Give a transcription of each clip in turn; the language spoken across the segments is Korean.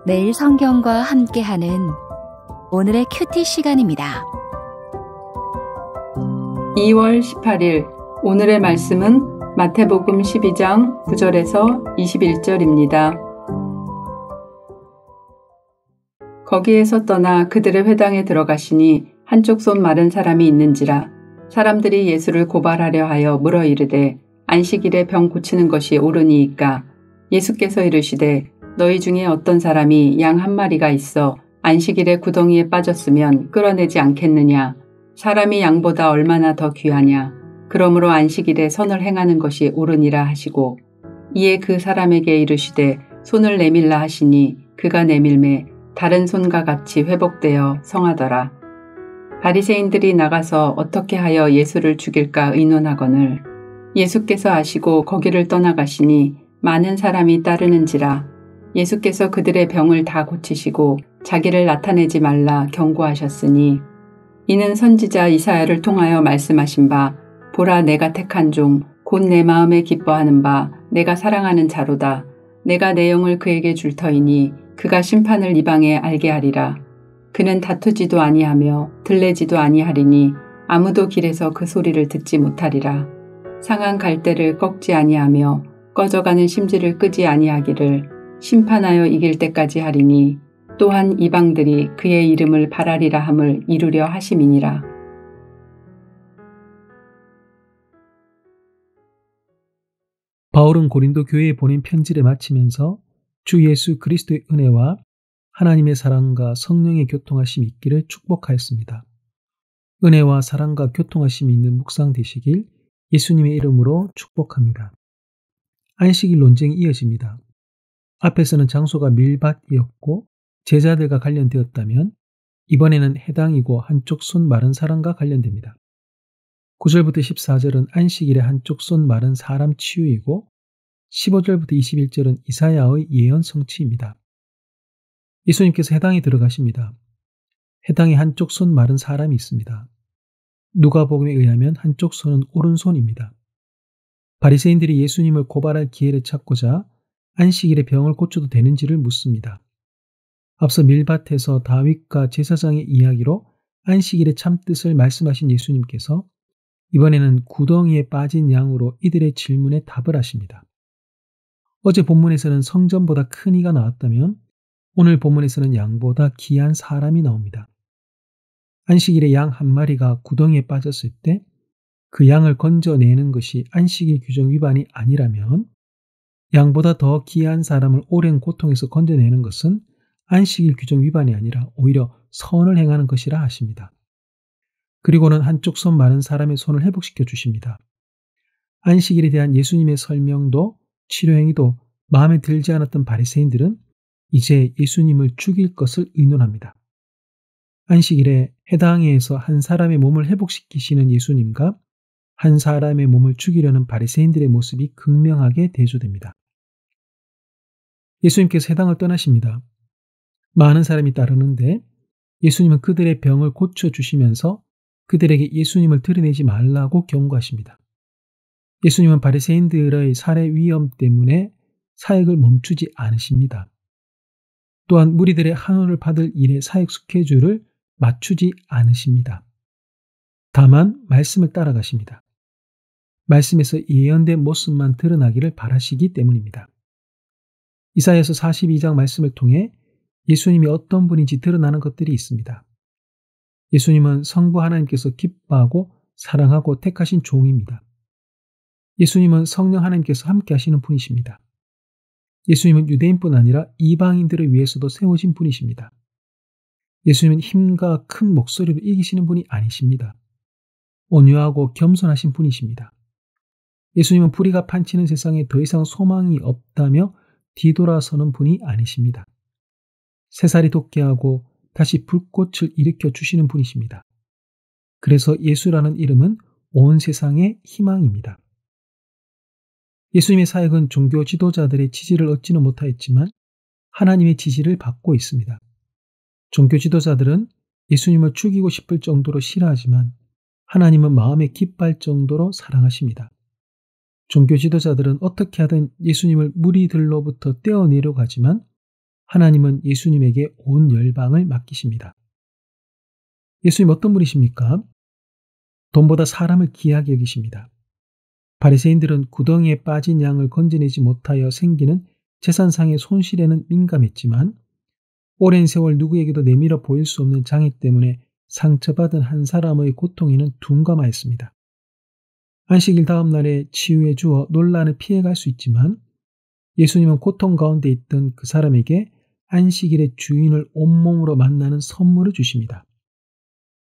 매일 성경과 함께하는 오늘의 큐티 시간입니다. 2월 18일 오늘의 말씀은 마태복음 12장 9절에서 21절입니다. 거기에서 떠나 그들의 회당에 들어가시니 한쪽 손 마른 사람이 있는지라 사람들이 예수를 고발하려 하여 물어 이르되 안식일에 병 고치는 것이 옳으니이까 예수께서 이르시되 너희 중에 어떤 사람이 양 한 마리가 있어 안식일에 구덩이에 빠졌으면 끌어내지 않겠느냐. 사람이 양보다 얼마나 더 귀하냐. 그러므로 안식일에 선을 행하는 것이 옳으니라 하시고 이에 그 사람에게 이르시되 손을 내밀라 하시니 그가 내밀매 다른 손과 같이 회복되어 성하더라. 바리새인들이 나가서 어떻게 하여 예수를 죽일까 의논하거늘 예수께서 아시고 거기를 떠나가시니 많은 사람이 따르는지라. 예수께서 그들의 병을 다 고치시고 자기를 나타내지 말라 경고하셨으니 이는 선지자 이사야를 통하여 말씀하신 바 보라 내가 택한 종 곧 내 마음에 기뻐하는 바 내가 사랑하는 자로다. 내가 내 영을 그에게 줄 터이니 그가 심판을 이방에 알게 하리라. 그는 다투지도 아니하며 들레지도 아니하리니 아무도 길에서 그 소리를 듣지 못하리라. 상한 갈대를 꺾지 아니하며 꺼져가는 심지를 끄지 아니하기를 심판하여 이길 때까지 하리니 또한 이방들이 그의 이름을 바라리라 함을 이루려 하심이니라. 바울은 고린도 교회에 보낸 편지를 마치면서 주 예수 그리스도의 은혜와 하나님의 사랑과 성령의 교통하심이 있기를 축복하였습니다. 은혜와 사랑과 교통하심이 있는 묵상 되시길 예수님의 이름으로 축복합니다. 안식일 논쟁이 이어집니다. 앞에서는 장소가 밀밭이었고 제자들과 관련되었다면 이번에는 해당이고 한쪽 손 마른 사람과 관련됩니다. 9절부터 14절은 안식일의 한쪽 손 마른 사람 치유이고 15절부터 21절은 이사야의 예언 성취입니다. 예수님께서 해당에 들어가십니다. 해당에 한쪽 손 마른 사람이 있습니다. 누가복음에 의하면 한쪽 손은 오른손입니다. 바리새인들이 예수님을 고발할 기회를 찾고자 안식일에 병을 고쳐도 되는지를 묻습니다. 앞서 밀밭에서 다윗과 제사장의 이야기로 안식일의 참뜻을 말씀하신 예수님께서 이번에는 구덩이에 빠진 양으로 이들의 질문에 답을 하십니다. 어제 본문에서는 성전보다 큰 이가 나왔다면 오늘 본문에서는 양보다 귀한 사람이 나옵니다. 안식일에 양 한 마리가 구덩이에 빠졌을 때 그 양을 건져내는 것이 안식일 규정 위반이 아니라면 양보다 더 귀한 사람을 오랜 고통에서 건져내는 것은 안식일 규정 위반이 아니라 오히려 선을 행하는 것이라 하십니다. 그리고는 한쪽 손 마른 사람의 손을 회복시켜 주십니다. 안식일에 대한 예수님의 설명도 치료 행위도 마음에 들지 않았던 바리새인들은 이제 예수님을 죽일 것을 의논합니다. 안식일에 해당에서 한 사람의 몸을 회복시키시는 예수님과 한 사람의 몸을 죽이려는 바리새인들의 모습이 극명하게 대조됩니다. 예수님께서 해당을 떠나십니다. 많은 사람이 따르는데 예수님은 그들의 병을 고쳐주시면서 그들에게 예수님을 드러내지 말라고 경고하십니다. 예수님은 바리새인들의 살해 위험 때문에 사역을 멈추지 않으십니다. 또한 무리들의 한호를 받을 일의 사역 스케줄을 맞추지 않으십니다. 다만 말씀을 따라가십니다. 말씀에서 예언된 모습만 드러나기를 바라시기 때문입니다. 이사야서 42장 말씀을 통해 예수님이 어떤 분인지 드러나는 것들이 있습니다. 예수님은 성부 하나님께서 기뻐하고 사랑하고 택하신 종입니다. 예수님은 성령 하나님께서 함께 하시는 분이십니다. 예수님은 유대인뿐 아니라 이방인들을 위해서도 세워진 분이십니다. 예수님은 힘과 큰 목소리로 이기시는 분이 아니십니다. 온유하고 겸손하신 분이십니다. 예수님은 불의가 판치는 세상에 더 이상 소망이 없다며 뒤돌아서는 분이 아니십니다. 새살이 돋게 하고 다시 불꽃을 일으켜 주시는 분이십니다. 그래서 예수라는 이름은 온 세상의 희망입니다. 예수님의 사역은 종교 지도자들의 지지를 얻지는 못하였지만 하나님의 지지를 받고 있습니다. 종교 지도자들은 예수님을 죽이고 싶을 정도로 싫어하지만 하나님은 마음에 기뻐할 정도로 사랑하십니다. 종교 지도자들은 어떻게 하든 예수님을 무리들로부터 떼어내려고 하지만 하나님은 예수님에게 온 열방을 맡기십니다. 예수님 어떤 분이십니까? 돈보다 사람을 귀하게 여기십니다. 바리새인들은 구덩이에 빠진 양을 건져내지 못하여 생기는 재산상의 손실에는 민감했지만 오랜 세월 누구에게도 내밀어 보일 수 없는 장애 때문에 상처받은 한 사람의 고통에는 둔감하였습니다. 안식일 다음 날에 치유해 주어 논란을 피해갈 수 있지만 예수님은 고통 가운데 있던 그 사람에게 안식일의 주인을 온몸으로 만나는 선물을 주십니다.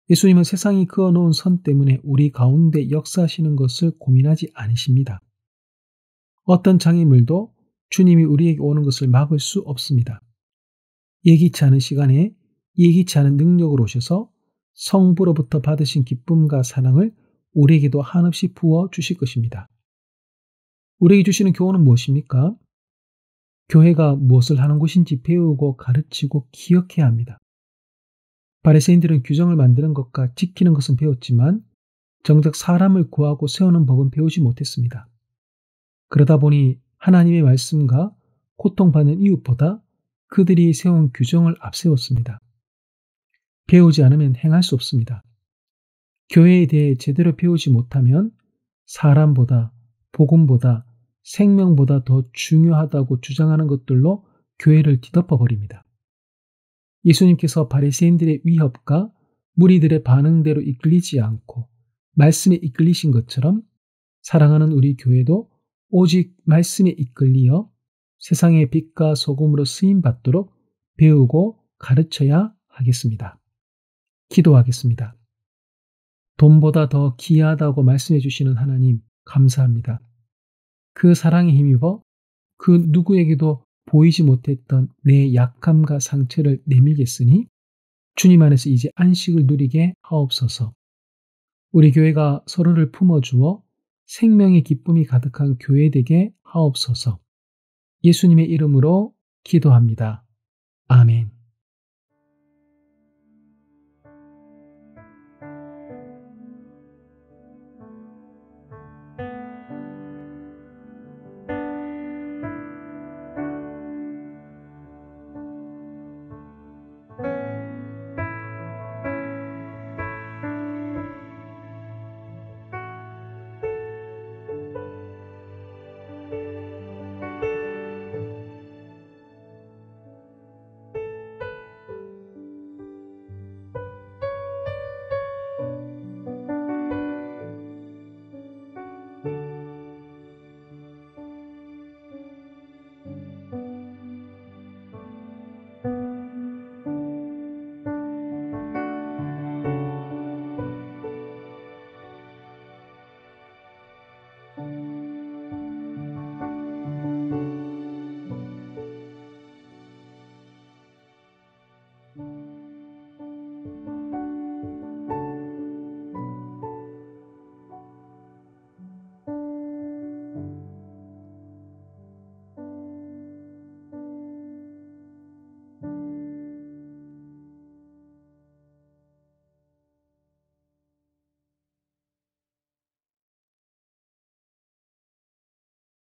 예수님은 세상이 그어놓은 선 때문에 우리 가운데 역사하시는 것을 고민하지 않으십니다. 어떤 장애물도 주님이 우리에게 오는 것을 막을 수 없습니다. 예기치 않은 시간에 예기치 않은 능력으로 오셔서 성부로부터 받으신 기쁨과 사랑을 우리에게도 한없이 부어 주실 것입니다. 우리에게 주시는 교훈은 무엇입니까? 교회가 무엇을 하는 곳인지 배우고 가르치고 기억해야 합니다. 바리새인들은 규정을 만드는 것과 지키는 것은 배웠지만 정작 사람을 구하고 세우는 법은 배우지 못했습니다. 그러다 보니 하나님의 말씀과 고통받는 이웃보다 그들이 세운 규정을 앞세웠습니다. 배우지 않으면 행할 수 없습니다. 교회에 대해 제대로 배우지 못하면 사람보다, 복음보다, 생명보다 더 중요하다고 주장하는 것들로 교회를 뒤덮어 버립니다. 예수님께서 바리새인들의 위협과 무리들의 반응대로 이끌리지 않고 말씀에 이끌리신 것처럼 사랑하는 우리 교회도 오직 말씀에 이끌리어 세상의 빛과 소금으로 쓰임받도록 배우고 가르쳐야 하겠습니다. 기도하겠습니다. 돈보다 더 귀하다고 말씀해 주시는 하나님 감사합니다. 그 사랑에 힘입어 그 누구에게도 보이지 못했던 내 약함과 상처를 내밀겠으니 주님 안에서 이제 안식을 누리게 하옵소서. 우리 교회가 서로를 품어주어 생명의 기쁨이 가득한 교회 되게 하옵소서. 예수님의 이름으로 기도합니다. 아멘.